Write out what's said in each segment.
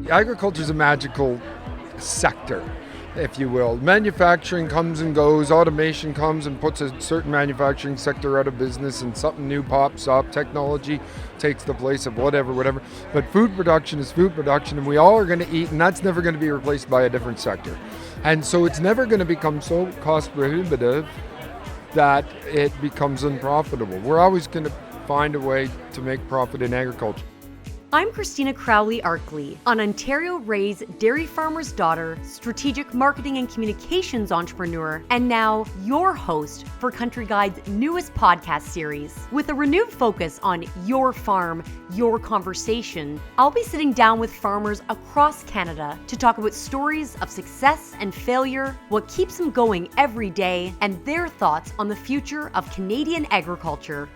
agriculture is a magical sector, if you will. Manufacturing comes and goes, automation comes and puts a certain manufacturing sector out of business, and something new pops up, technology takes the place of whatever. But food production is food production, and we all are going to eat, and that's never going to be replaced by a different sector. And so it's never going to become so cost prohibitive that it becomes unprofitable. We're always going to find a way to make profit in agriculture. I'm Christina Crowley-Arkley, an Ontario-raised dairy farmer's daughter, strategic marketing and communications entrepreneur, and now your host for Country Guide's newest podcast series. With a renewed focus on your farm, your conversation, I'll be sitting down with farmers across Canada to talk about stories of success and failure, what keeps them going every day, and their thoughts on the future of Canadian agriculture.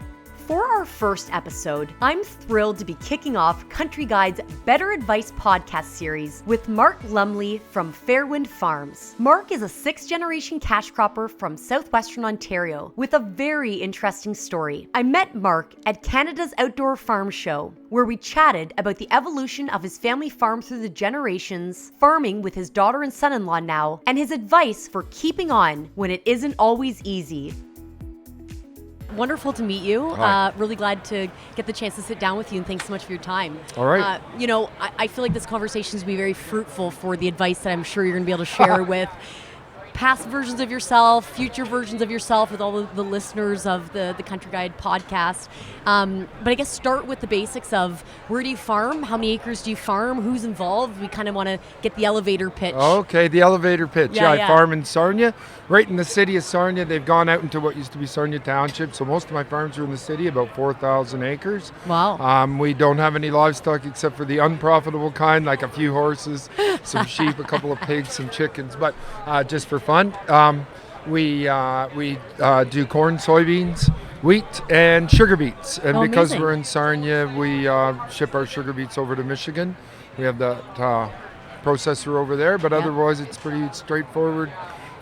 For our first episode, I'm thrilled to be kicking off Country Guide's Better Advice podcast series with Mark Lumley from Fairwind Farms. Mark is a sixth-generation cash cropper from southwestern Ontario with a very interesting story. I met Mark at Canada's Outdoor Farm Show, where we chatted about the evolution of his family farm through the generations, farming with his daughter and son-in-law now, and his advice for keeping on when it isn't always easy. Wonderful to meet you. Really glad to get the chance to sit down with you, and thanks so much for your time. All right. I feel like this conversation is going to be very fruitful for the advice that I'm sure you're going to be able to share with past versions of yourself, future versions of yourself, with all the listeners of the Country Guide podcast. But I guess start with the basics of where do you farm? How many acres do you farm? Who's involved? We kind of want to get the elevator pitch. Okay, the elevator pitch. I farm in Sarnia, right in the city of Sarnia. They've gone out into what used to be Sarnia Township, so most of my farms are in the city, about 4,000 acres. Wow. We don't have any livestock except for the unprofitable kind, like a few horses, some sheep, a couple of pigs, some chickens, but just for fun. We do corn, soybeans, wheat, and sugar beets. And because amazing. we're in Sarnia, we ship our sugar beets over to Michigan. We have that processor over there, but otherwise it's pretty straightforward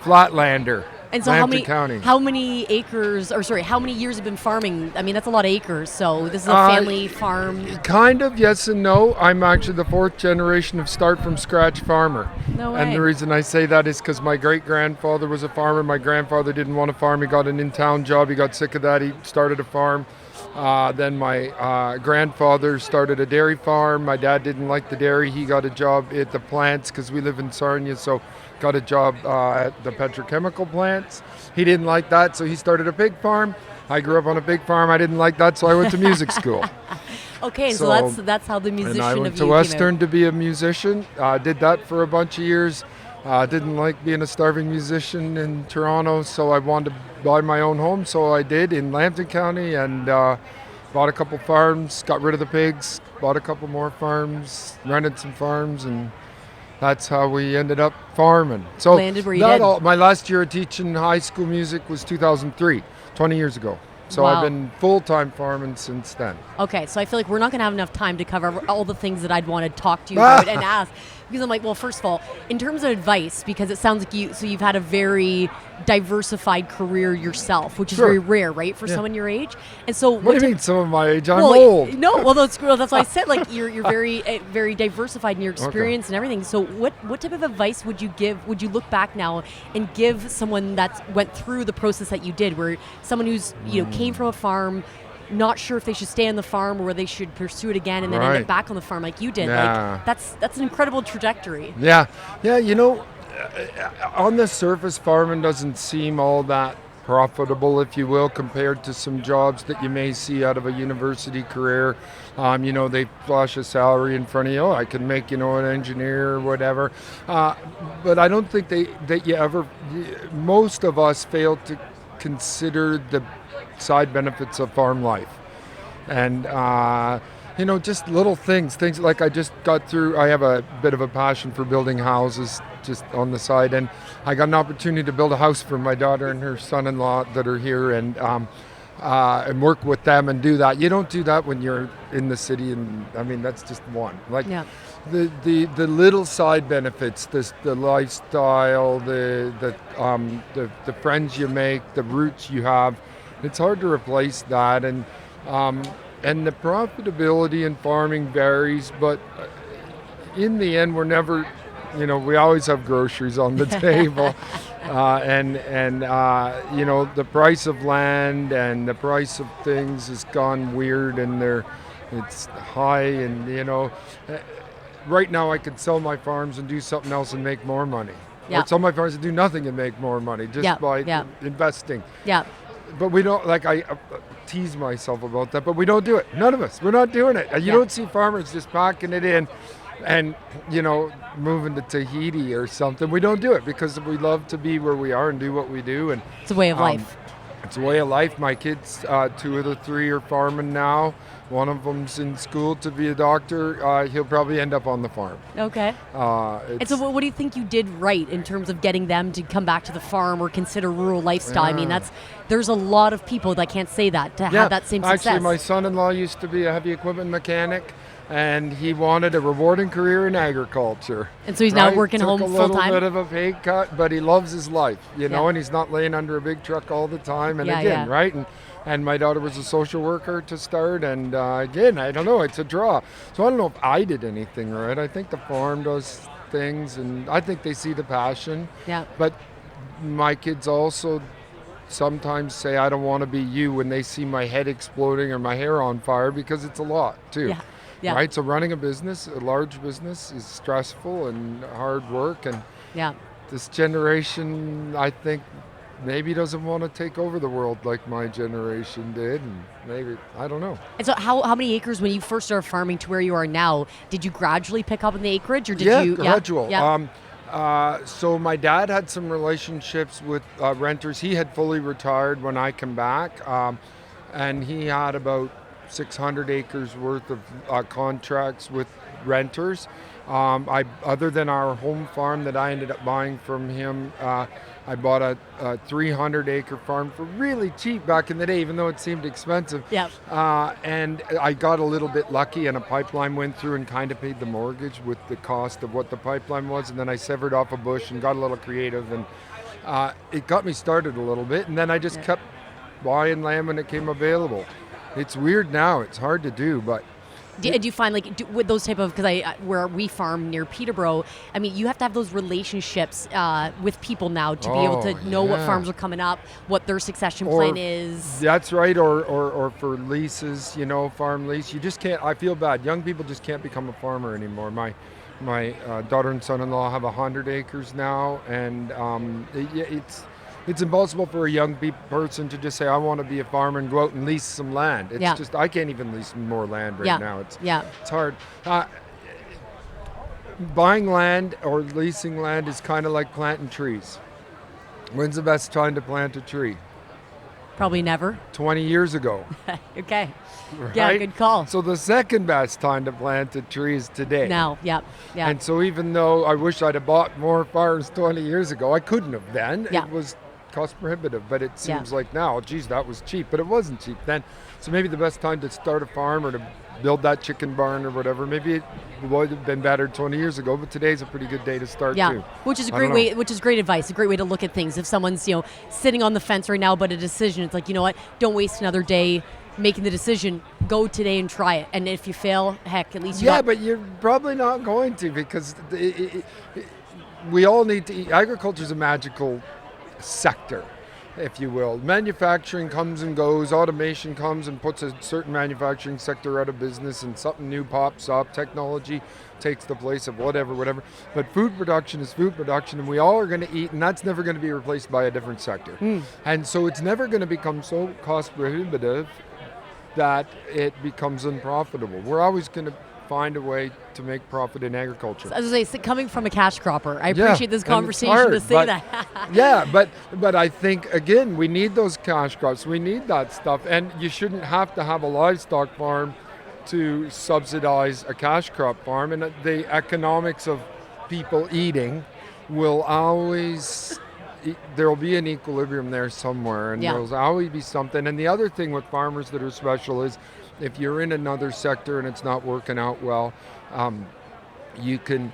flatlander. And so how many acres, how many years have you been farming? I mean, that's a lot of acres, so this is a family farm. Kind of, yes and no. I'm actually the fourth generation of start-from-scratch farmer. No way. And the reason I say that is because my great-grandfather was a farmer. My grandfather didn't want to farm. He got an in-town job. He got sick of that. He started a farm. Then my grandfather started a dairy farm. My dad didn't like the dairy. He got a job at the plants because we live in Sarnia, so got a job at the petrochemical plants. He didn't like that, so he started a pig farm. I grew up on a pig farm. I didn't like that, so I went to music school. Okay, so that's how the musician of you came out. And I went to Western to be a musician. Did that for a bunch of years. Didn't like being a starving musician in Toronto, so I wanted to buy my own home, so I did in Lambton County, and bought a couple farms, got rid of the pigs, bought a couple more farms, rented some farms, and that's how we ended up farming. So landed where you did. My last year of teaching high school music was 2003, 20 years ago. So wow. I've been full-time farming since then. Okay, so I feel like we're not going to have enough time to cover all the things that I'd want to talk to you about and ask. Because I'm like, well, first of all, in terms of advice, because it sounds like you've had a very diversified career yourself, which is very rare, right, for someone your age. And so, what do you mean, someone my age? I'm old. No, well, that's why I said like you're very very diversified in your experience and everything. So, what type of advice would you give? Would you look back now and give someone that went through the process that you did, where someone who's came from a farm, not sure if they should stay on the farm or where they should pursue it again and then end up back on the farm like you did. Like that's an incredible trajectory. Yeah, on the surface, farming doesn't seem all that profitable, if you will, compared to some jobs that you may see out of a university career. They flash a salary in front of you. I can make, an engineer or whatever. But I don't think most of us fail to consider the side benefits of farm life. And, just little things like I just got through. I have a bit of a passion for building houses just on the side. And I got an opportunity to build a house for my daughter and her son-in-law that are here and work with them and do that. You don't do that when you're in the city. And I mean, that's just one. The little side benefits, the lifestyle, the friends you make, the roots you have, it's hard to replace that. And the profitability in farming varies, but in the end, we're never, we always have groceries on the table. And the price of land and the price of things has gone weird, and it's high, and right now I could sell my farms and do something else and make more money. Yeah. Or sell my farms and do nothing and make more money just by investing. Yeah. But we don't, I tease myself about that, but we don't do it. None of us. We're not doing it. You don't see farmers just packing it in and, moving to Tahiti or something. We don't do it because we love to be where we are and do what we do. And it's a way of life. It's a way of life. My kids, 2 of the 3 are farming now. One of them's in school to be a doctor. He'll probably end up on the farm. Okay. And so what do you think you did right in terms of getting them to come back to the farm or consider rural lifestyle? I mean, there's a lot of people that can't say that to have that same success. Actually, my son-in-law used to be a heavy equipment mechanic, and he wanted a rewarding career in agriculture. And so he's now working home full-time? Took a little bit of a pay cut, but he loves his life, and he's not laying under a big truck all the time. And right? And my daughter was a social worker to start, and again, I don't know, it's a draw. So I don't know if I did anything right. I think the farm does things, and I think they see the passion. Yeah. But my kids also sometimes say, I don't want to be you, when they see my head exploding or my hair on fire, because it's a lot too. Yeah. Yeah. Right? So running a large business, is stressful and hard work, and this generation, I think, maybe doesn't want to take over the world like my generation did, and maybe, I don't know. And so how many acres, when you first started farming to where you are now, did you gradually pick up in the acreage, or did you? Gradual. Yeah. So my dad had some relationships with renters. He had fully retired when I came back, and he had about 600 acres worth of contracts with renters. Other than our home farm that I ended up buying from him, I bought a 300-acre farm for really cheap back in the day, even though it seemed expensive. Yeah. And I got a little bit lucky, and a pipeline went through and kind of paid the mortgage with the cost of what the pipeline was. And then I severed off a bush and got a little creative, and it got me started a little bit. And then I just kept buying land when it came available. It's weird now. It's hard to do, but... Do you find, with those type of, because where we farm near Peterborough, I mean, you have to have those relationships with people now to be able to know what farms are coming up, what their succession plan is. That's right, or for leases, farm lease. You just can't, I feel bad. Young people just can't become a farmer anymore. My daughter and son-in-law have 100 acres now, and it's impossible for a young person to just say, I want to be a farmer and go out and lease some land. It's just, I can't even lease more land right now. It's hard. Buying land or leasing land is kind of like planting trees. When's the best time to plant a tree? Probably never. 20 years ago. Okay. Right? Yeah, good call. So the second best time to plant a tree is today. Now, yeah. And so even though I wish I'd have bought more farms 20 years ago, I couldn't have then. Yeah. It was cost prohibitive, but it seems like now, geez, that was cheap, but it wasn't cheap then. So maybe the best time to start a farm or to build that chicken barn or whatever, maybe it would have been better 20 years ago, but today's a pretty good day to start too. Which is a great way, which is great advice, a great way to look at things. If someone's, sitting on the fence right now about a decision, it's like, you know what, don't waste another day making the decision. Go today and try it. And if you fail, heck, at least you but you're probably not going to, because we all need to eat. Agriculture is a magical sector, if you will. Manufacturing comes and goes, automation comes and puts a certain manufacturing sector out of business, and something new pops up, technology takes the place of whatever. But food production is food production, and we all are going to eat, and that's never going to be replaced by a different sector. And so it's never going to become so cost prohibitive that it becomes unprofitable. We're always going to find a way to make profit in agriculture. As I say, coming from a cash cropper, I appreciate this conversation to say that. but I think, again, we need those cash crops. We need that stuff. And you shouldn't have to have a livestock farm to subsidize a cash crop farm. And the economics of people eating will always, there will be an equilibrium there somewhere. And there'll always be something. And the other thing with farmers that are special is, if you're in another sector and it's not working out well, you can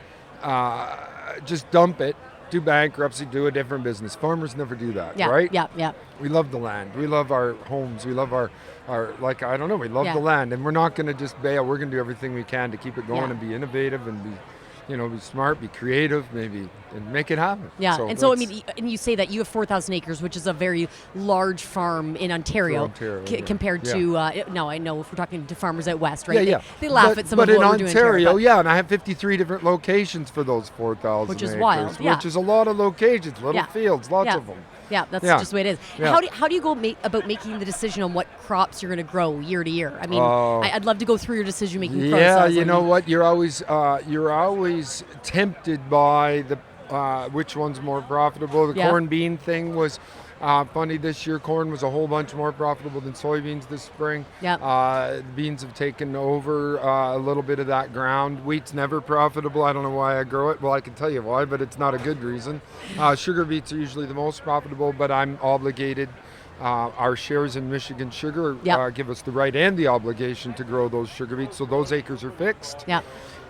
just dump it, do bankruptcy, do a different business. Farmers never do that, right? Yeah. We love the land. We love our homes. We love our we love the land. And we're not going to just bail. We're going to do everything we can to keep it going and be innovative and be be smart, be creative, maybe, and make it happen. Yeah, and so I mean, and you say that you have 4,000 acres, which is a very large farm in Ontario, compared to. No, I know if we're talking to farmers out west, right? Yeah, They laugh at some of what we're doing here. But in Ontario, and I have 53 different locations for those 4,000 which is acres, wild, yeah. which is a lot of locations, little fields, lots of them. Yeah, that's just the way it is. Yeah. How do you go about making the decision on what crops you're going to grow year to year? I mean, I'd love to go through your decision-making process. Yeah, you know what? You're always tempted by the which one's more profitable. The corn bean thing was funny this year. Corn was a whole bunch more profitable than soybeans this spring. Beans have taken over a little bit of that ground. Wheat's never profitable. I don't know why I grow it. Well, I can tell you why, but it's not a good reason. Sugar beets are usually the most profitable, but I'm obligated. Our shares in Michigan Sugar give us the right and the obligation to grow those sugar beets, so those acres are fixed. Yeah.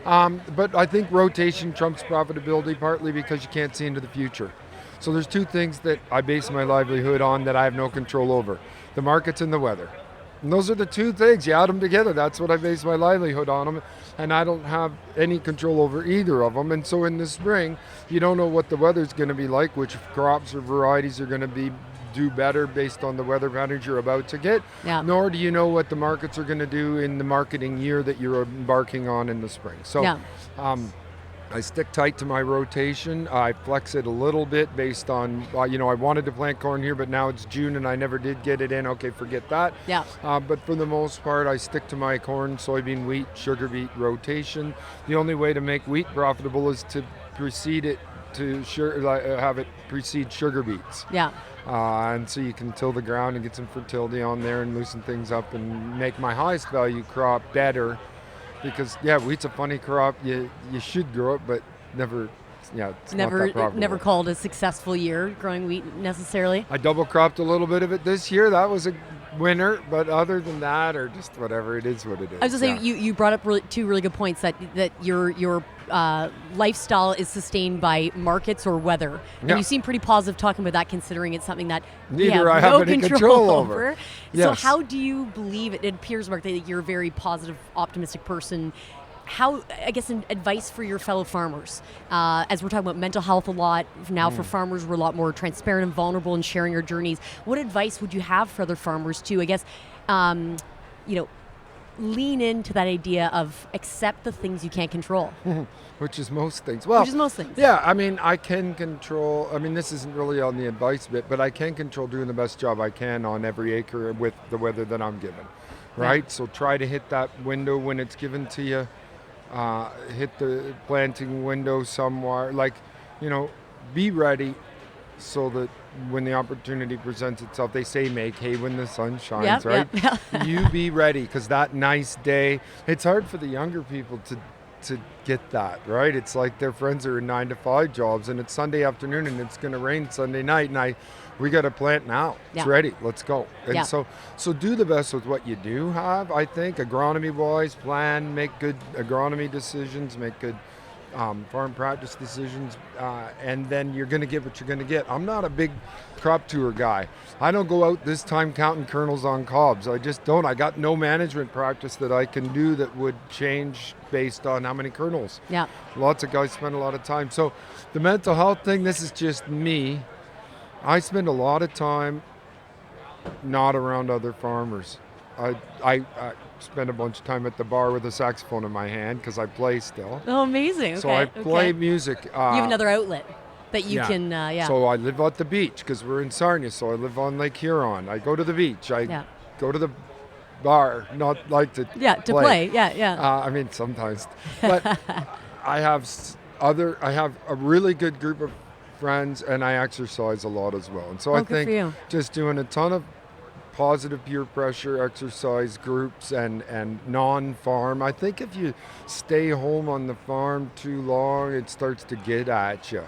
But I think rotation trumps profitability, partly because you can't see into the future. So there's two things that I base my livelihood on that I have no control over: the markets and the weather. And those are the two things. You add them together, that's what I base my livelihood on them. And I don't have any control over either of them. And so in the spring, you don't know what the weather's going to be like, which crops or varieties are going to do better based on the weather patterns you're about to get, nor do you know what the markets are going to do in the marketing year that you're embarking on in the spring. So I stick tight to my rotation. I flex it a little bit based on, I wanted to plant corn here, but now it's June and I never did get it in. Okay, forget that. Yeah. But for the most part, I stick to my corn, soybean, wheat, sugar beet rotation. The only way to make wheat profitable is to precede it have it precede sugar beets. Yeah. And so you can till the ground and get some fertility on there and loosen things up and make my highest value crop better. Because wheat's a funny crop. You should grow it, but never. It's not that profitable. Never called a successful year growing wheat necessarily. I double cropped a little bit of it this year. That was a winner, but other than that, or just whatever, it is what it is. I was going to say, you brought up two really good points, that your lifestyle is sustained by markets or weather. And you seem pretty positive talking about that, considering it's something that neither I have any control over. So how do you believe it? It appears, Mark, that you're a very positive, optimistic person. How, I guess, advice for your fellow farmers, as we're talking about mental health a lot now for farmers, we're a lot more transparent and vulnerable in sharing our journeys. What advice would you have for other farmers to, I guess, lean into that idea of accept the things you can't control? Which is most things. Yeah, I mean, I can control, this isn't really on the advice bit, but I can control doing the best job I can on every acre with the weather that I'm given, right? So try to hit that window when it's given to you. Hit the planting window somewhere, be ready so that when the opportunity presents itself, they say make hay when the sun shines, right? You be ready, because that nice day, it's hard for the younger people to get that, right? It's like their friends are in 9-to-5 jobs and it's Sunday afternoon and it's going to rain Sunday night and we got to plant now. It's ready. Let's go. And so do the best with what you do have, I think. Agronomy-wise, plan, make good agronomy decisions, make good farm practice decisions, and then you're going to get what you're going to get. I'm not a big crop tour guy. I don't go out this time counting kernels on cobs. I just don't. I got no management practice that I can do that would change based on how many kernels. Yeah. Lots of guys spend a lot of time. So the mental health thing, this is just me. I spend a lot of time not around other farmers. I spend a bunch of time at the bar with a saxophone in my hand because I play still. Oh, amazing. So I play music. You have another outlet that you can, So I live at the beach because we're in Sarnia, so I live on Lake Huron. I go to the beach. I go to the bar, not like to play. Sometimes. But I have a really good group of friends, and I exercise a lot as well. And so I think just doing a ton of positive peer pressure exercise groups and non-farm. I think if you stay home on the farm too long, it starts to get at you.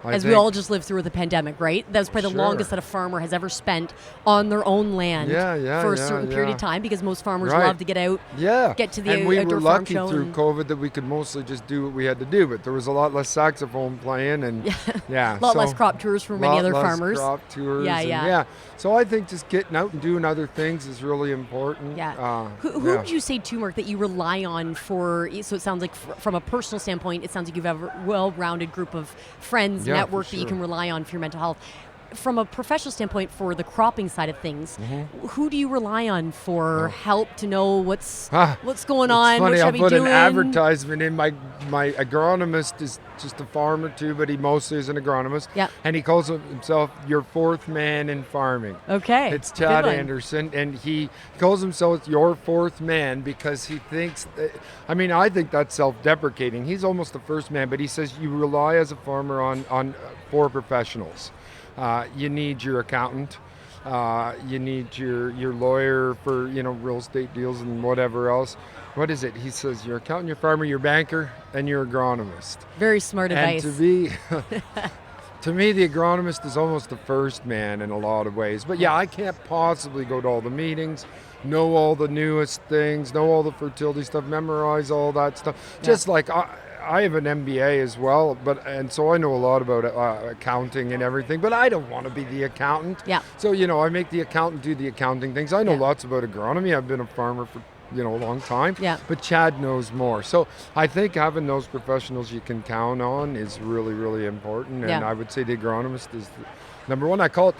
As we all just lived through the pandemic, right? That was probably the longest that a farmer has ever spent on their own land for a certain period of time, because most farmers love to get out, get to the and we outdoor were farm lucky show. Through COVID that we could mostly just do what we had to do, but there was a lot less saxophone playing and a lot less crop tours for many other farmers. Crop tours. Yeah. So I think just getting out and doing other things is really important. Who would you say too, Mark, that you rely on for? So it sounds like from a personal standpoint, it sounds like you have a well-rounded group of friends, network that you can rely on for your mental health. From a professional standpoint, for the cropping side of things, who do you rely on for help to know what's going on? Funny, what should I I'll be put doing? an advertisement in. My agronomist is just a farmer too, but he mostly is an agronomist. And he calls himself your fourth man in farming. Okay. It's Chad Anderson, and he calls himself your fourth man because he thinks that, I think that's self-deprecating. He's almost the first man, but he says you rely as a farmer on 4 professionals. You need your accountant, you need your lawyer for real estate deals and whatever else. What is it? He says your accountant, your farmer, your banker, and your agronomist. Very smart advice. And to me, the agronomist is almost the first man in a lot of ways. But I can't possibly go to all the meetings, know all the newest things, know all the fertility stuff, memorize all that stuff. Just like I have an MBA as well, and so I know a lot about accounting and everything, but I don't want to be the accountant. So, I make the accountant do the accounting things. I know lots about agronomy. I've been a farmer for, a long time, but Chad knows more. So I think having those professionals you can count on is really, really important. And I would say the agronomist is number one. I call it,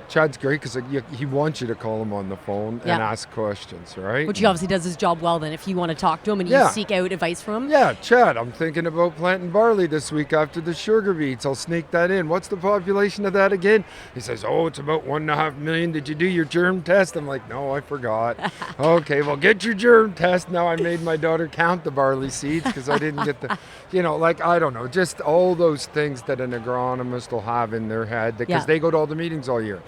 Chad's great because he wants you to call him on the phone and ask questions, right? Which he obviously does his job well then, if you want to talk to him and you seek out advice from him. Yeah, Chad, I'm thinking about planting barley this week after the sugar beets. I'll sneak that in. What's the population of that again? He says, it's about 1.5 million. Did you do your germ test? I'm like, no, I forgot. Okay, well, get your germ test. Now I made my daughter count the barley seeds because I didn't get the, I don't know, just all those things that an agronomist will have in their head because they go to all the meetings all year.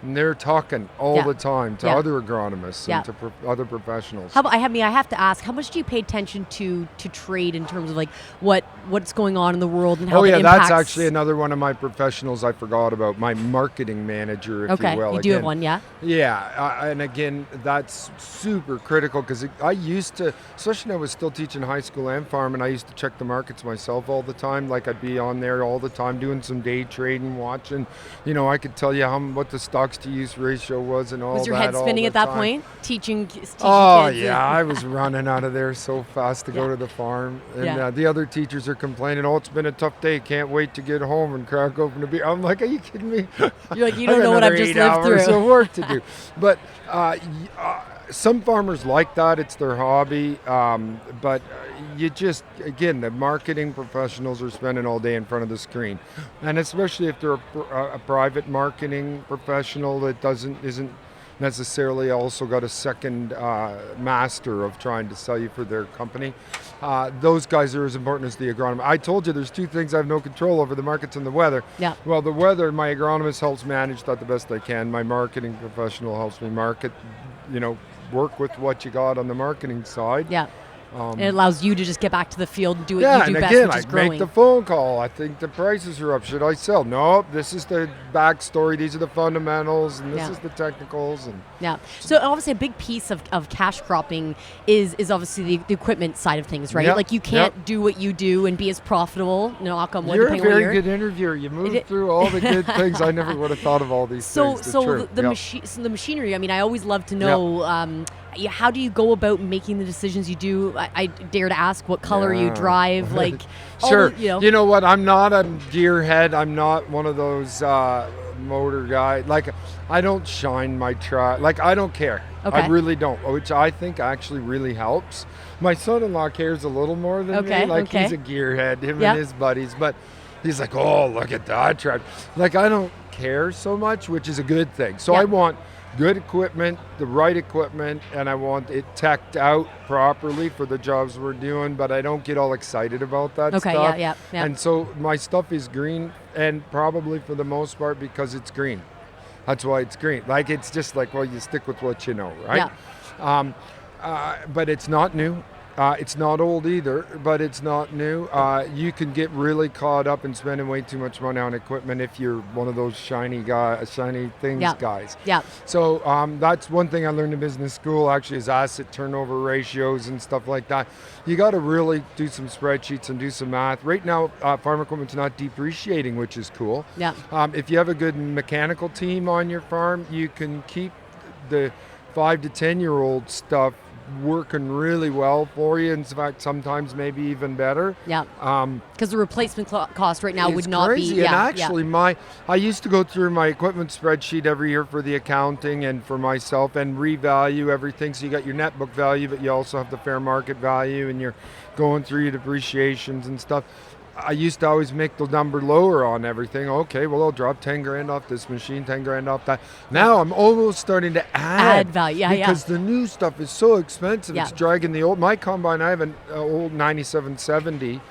And they're talking all the time to other agronomists and to other professionals. I have to ask, how much do you pay attention to trade in terms of like what's going on in the world and how it impacts? That's actually another one of my professionals I forgot about, my marketing manager, if you will. You do have one, and again, that's super critical because I used to, especially when I was still teaching high school and farm, and I used to check the markets myself all the time. Like I'd be on there all the time doing some day trading, watching. I could tell you what the stocks to use ratio was and all that. Was your head spinning at that point? Teaching kids? I was running out of there so fast to go to the farm. And the other teachers are complaining, it's been a tough day. Can't wait to get home and crack open a beer. I'm like, are you kidding me? You're like, you don't know what I've just lived through. Some work to do. But some farmers like that. It's their hobby. But you just, again, the marketing professionals are spending all day in front of the screen. And especially if they're a private marketing professional that isn't necessarily also got a second master of trying to sell you for their company. Those guys are as important as the agronomist. I told you there's 2 things I have no control over, the markets and the weather. Well, the weather, my agronomist helps manage that the best I can. My marketing professional helps me market, work with what you got on the marketing side. It allows you to just get back to the field and do what you do best, which is growing. Make the phone call. I think the prices are up. Should I sell? No, this is the backstory. These are the fundamentals, and this is the technicals. And so obviously a big piece of cash cropping is obviously the equipment side of things, right? Like you can't do what you do and be as profitable. Knock on wood. You're a very good interviewer. You moved through all the good things. I never would have thought of all these things. So the machinery. I always love to know. How do you go about making the decisions you do? I dare to ask what color you drive, like. Sure. You know what? I'm not a gearhead. I'm not one of those motor guys. Like, I don't shine my truck. Like, I don't care. I really don't, which I think actually really helps. My son-in-law cares a little more than me. Like, he's a gearhead, him and his buddies. But he's like, look at that truck. Like, I don't care so much, which is a good thing. So I want good equipment, the right equipment, and I want it teched out properly for the jobs we're doing, but I don't get all excited about that stuff. And so my stuff is green, and probably for the most part because it's green. That's why it's green. Like, it's just like, you stick with what you know, right? But it's not new. It's not old either, but it's not new. You can get really caught up in spending way too much money on equipment if you're one of those shiny things Yeah. guys. Yeah. So that's one thing I learned in business school, actually, is asset turnover ratios and stuff like that. You got to really do some spreadsheets and do some math. Right now, farm equipment's not depreciating, which is cool. Yeah. If you have a good mechanical team on your farm, you can keep the 5 to 10-year-old stuff working really well for you. In fact, sometimes maybe even better. Yeah. Because the replacement cost right now would not crazy. be. And actually, I used to go through my equipment spreadsheet every year for the accounting and for myself and revalue everything. So you got your net book value, but you also have the fair market value, and you're going through your depreciations and stuff. I used to always make the number lower on everything. Okay, well, I'll drop 10 grand off this machine, 10 grand off that. Now I'm almost starting to add value, because the new stuff is so expensive. Yeah. It's dragging the old. My combine, I have an old 9770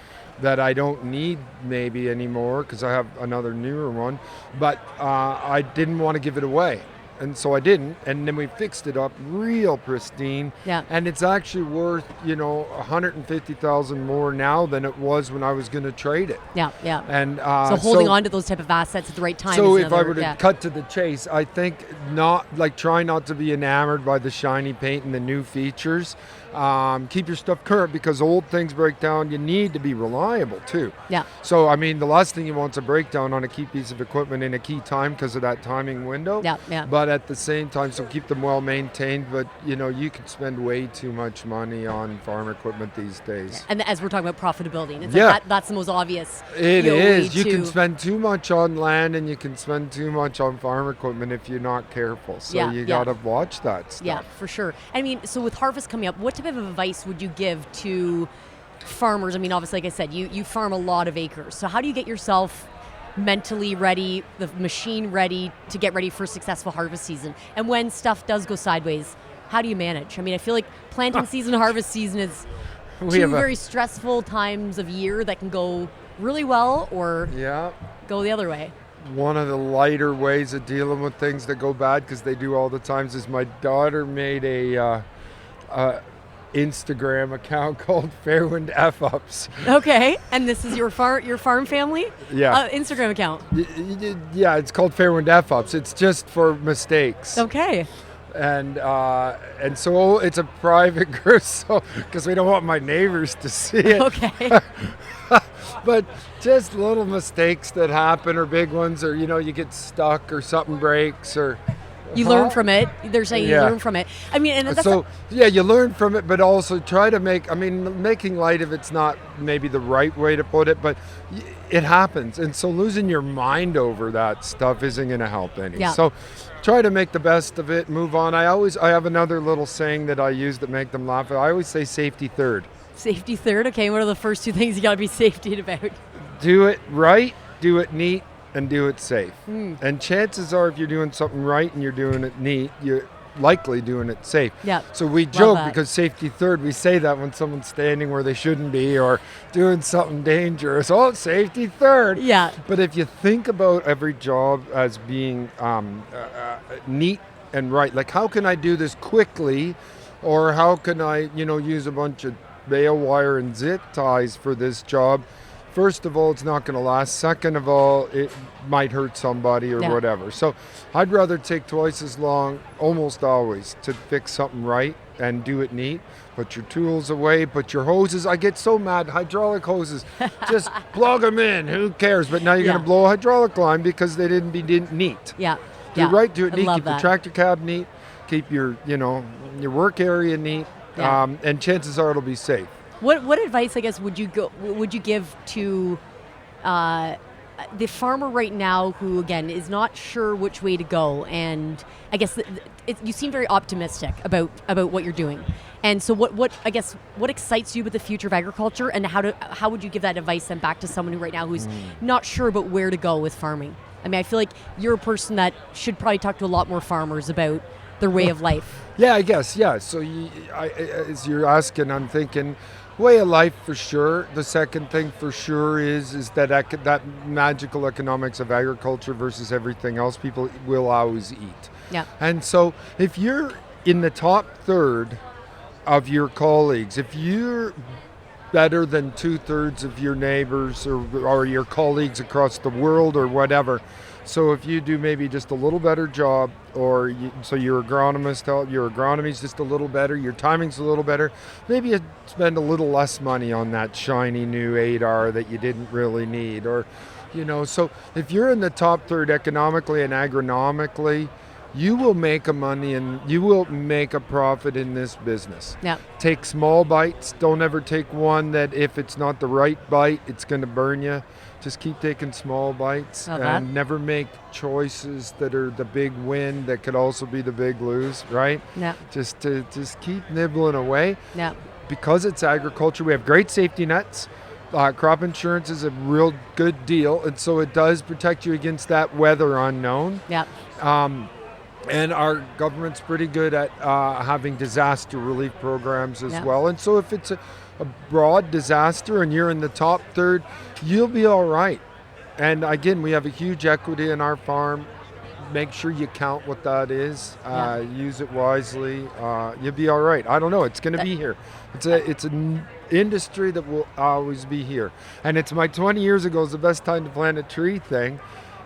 that I don't need maybe anymore because I have another newer one. But I didn't want to give it away. And so I didn't, and then we fixed it up real pristine. Yeah. And it's actually worth, $150,000 more now than it was when I was going to trade it. Yeah, yeah. And so holding on to those type of assets at the right time. So is if I another, were to cut to the chase, I think try not to be enamored by the shiny paint and the new features. Keep your stuff current because old things break down. You need to be reliable too. Yeah. So I mean, the last thing you want is a breakdown on a key piece of equipment in a key time because of that timing window. Yeah, yeah. But at the same time, so keep them well maintained. But you can spend way too much money on farm equipment these days. And as we're talking about profitability, it's Yeah. like that's the most obvious. It way is. You to- can spend too much on land and you can spend too much on farm equipment if you're not careful. So Yeah, you yeah. got to watch that stuff. Yeah, for sure. I mean, so with harvest coming up, what type of advice would you give to farmers? I mean, obviously, like I said, you farm a lot of acres. So how do you get yourself mentally ready, the machine ready to get ready for a successful harvest season? And when stuff does go sideways, how do you manage? I mean, I feel like planting season, harvest season is two very stressful times of year that can go really well or go the other way. One of the lighter ways of dealing with things that go bad, because they do all the times, is my daughter made a Instagram account called Fairwind F-Ups. Okay, and this is your farm family? Yeah. Instagram account. Yeah, it's called Fairwind F-Ups. It's just for mistakes. Okay. And so it's a private group, so because we don't want my neighbors to see it. Okay. But just little mistakes that happen, or big ones, or you get stuck, or something breaks, or you learn from it. They're saying you learn from it. I mean, and that's you learn from it, but also try to making light of it's not maybe the right way to put it, but it happens, and so losing your mind over that stuff isn't going to help any. Yeah. So try to make the best of it, move on. I have another little saying that I use that make them laugh. I always say safety third. Safety third. Okay, what are the first two things you got to be safety about? Do it right, do it neat, and do it safe. And chances are, if you're doing something right and you're doing it neat, you're likely doing it safe. Yeah. So we joke because safety third, we say that when someone's standing where they shouldn't be or doing something dangerous. Oh, safety third. Yeah. But if you think about every job as being neat and right, like how can I do this quickly, or how can I, use a bunch of bale wire and zip ties for this job? First of all, it's not going to last. Second of all, it might hurt somebody or whatever. So I'd rather take twice as long, almost always, to fix something right and do it neat. Put your tools away, put your hoses. I get so mad. Hydraulic hoses, just plug them in. Who cares? But now you're going to blow a hydraulic line because they didn't be neat. Yeah. Do right, do it neat. Love keep that. the tractor cab neat. Keep your, your work area neat. Yeah. And chances are it'll be safe. What advice, I guess, would you give to the farmer right now who, again, is not sure which way to go? And I guess you seem very optimistic about what you're doing. And so what excites you with the future of agriculture, and how would you give that advice then back to someone who right now who's not sure about where to go with farming? I mean, I feel like you're a person that should probably talk to a lot more farmers about their way of life. Yeah, I guess, yeah. So as you're asking, I'm thinking way of life for sure. The second thing for sure is that magical economics of agriculture versus everything else. People will always eat. Yeah. And so if you're in the top third of your colleagues. If you're better than 2/3 of your neighbors or your colleagues across the world or whatever. So if you do maybe just a little better job, or so your agronomy's just a little better, your timing's a little better, maybe you spend a little less money on that shiny new 8R that you didn't really need, or so if you're in the top third economically and agronomically, you will make a money and you will make a profit in this business. Yeah. Take small bites. Don't ever take one that if it's not the right bite, it's going to burn you. Just keep taking small bites and never make choices that are the big win that could also be the big lose, right? Yeah. Just keep nibbling away. Yeah. Because it's agriculture, we have great safety nets. Crop insurance is a real good deal, and so it does protect you against that weather unknown. Yeah. And our government's pretty good at having disaster relief programs as well. And so if it's a broad disaster and you're in the top third, you'll be all right. And again, we have a huge equity in our farm. Make sure you count what that is. Use it wisely. You'll be all right. I don't know. It's going to be here. It's an industry that will always be here. And it's my 20 years ago is the best time to plant a tree thing.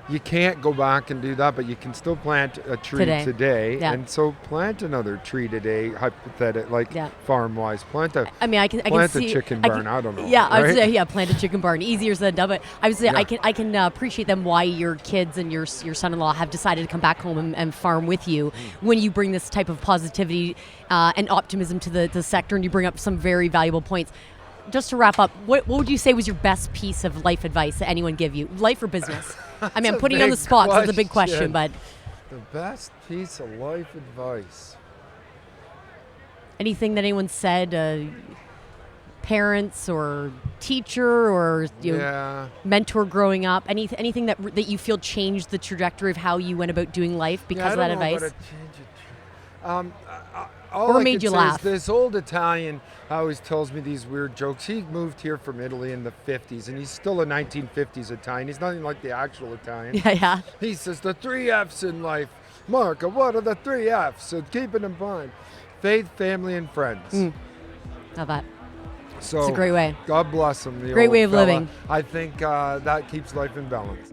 You can't go back and do that, but you can still plant a tree today. Yeah. And so plant another tree today, farm-wise. Plant a chicken barn. I don't know. Yeah, right? I would say, plant a chicken barn. Easier said than done, but I would say I can appreciate them why your kids and your son-in-law have decided to come back home and farm with you when you bring this type of positivity and optimism to the sector, and you bring up some very valuable points. Just to wrap up, what would you say was your best piece of life advice that anyone give you? Life or business? I mean, I'm putting you on the spot because it's a big question, but... The best piece of life advice. Anything that anyone said, parents or teacher or mentor growing up, anything that you feel changed the trajectory of how you went about doing life because of that advice? Or made you laugh? This old Italian always tells me these weird jokes. He moved here from Italy in the 50s, and he's still a 1950s Italian. He's nothing like the actual Italian. Yeah. He says, the 3 F's in life. Marco, what are the 3 F's? So keep it in mind. Faith, family, and friends. How that? So it's a great way. God bless him. Great way of living. I think that keeps life in balance.